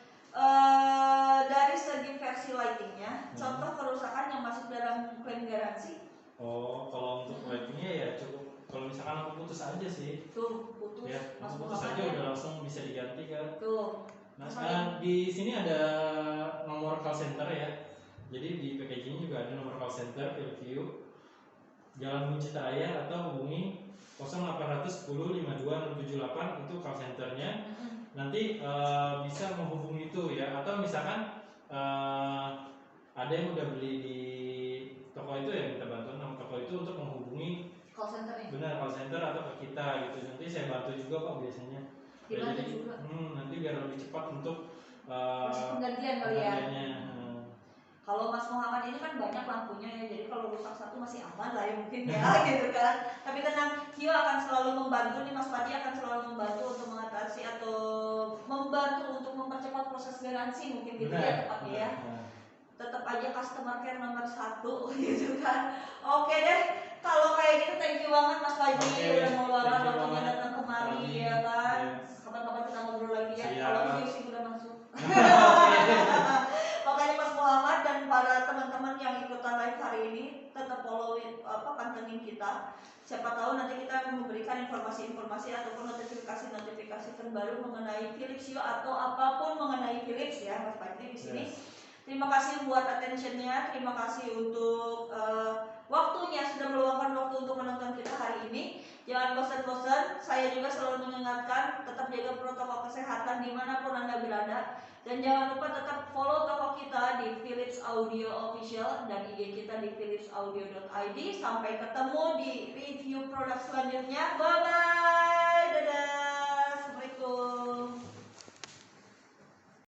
[SPEAKER 1] dari segi versi lightingnya, contoh kerusakan yang masuk dalam klaim garansi.
[SPEAKER 2] Oh, kalau untuk lightingnya ya cukup. Kalau misalkan aku putus aja sih.
[SPEAKER 1] Tuh, putus.
[SPEAKER 2] Ya, aku putus aja udah langsung bisa diganti kan.
[SPEAKER 1] Tuh.
[SPEAKER 2] Nah, sekarang di sini ada nomor call center ya. Jadi di packaging juga ada nomor call center Philview Jalan Buncit Raya atau hubungi 0810 52078 itu call centernya. Nanti bisa menghubungi itu ya, atau misalkan ada yang udah beli di toko itu ya minta bantuan sama toko itu untuk menghubungi
[SPEAKER 1] call centernya.
[SPEAKER 2] Benar, call center atau ke kita gitu. Nanti saya bantu juga kok biasanya.
[SPEAKER 1] Dibantu juga.
[SPEAKER 2] Nanti biar lebih cepat untuk
[SPEAKER 1] penggantian kali ya.
[SPEAKER 2] penggantiannya.
[SPEAKER 1] Kalau Mas Muhammad ini kan banyak lampunya ya, jadi kalau rusak satu masih aman lah ya mungkin ya gitu kan. Tapi tenang, Kio akan selalu membantu nih, Mas Padi akan selalu membantu untuk mengatasi atau membantu untuk mempercepat proses garansi mungkin gitu ya tepatnya ya. Tetap aja customer care nomor 1 gitu kan. Oke deh, kalau kayak gitu thank you banget Mas Padi udah mau luangkan waktunya datang kemari ya kan. Kapan-kapan kita ngobrol lagi ya. Kalau musik udah masuk. Makanya Mas Muhammad dan para teman-teman yang ikutan live hari ini tetap follow pantengin kita. Siapa tahu nanti kita akan memberikan informasi-informasi ataupun notifikasi-notifikasi terbaru mengenai Philips Hue atau apapun mengenai Philips ya Mas Padi di sini. Terima kasih buat attentionnya, terima kasih untuk waktunya sudah meluangkan waktu untuk menonton kita hari ini. Jangan bosan-bosan, saya juga selalu mengingatkan tetap jaga protokol kesehatan dimanapun Anda berada. Dan jangan lupa tetap follow toko kita di Philips Audio Official dan IG kita di philipsaudio.id. Sampai ketemu di review produk selanjutnya. Bye-bye.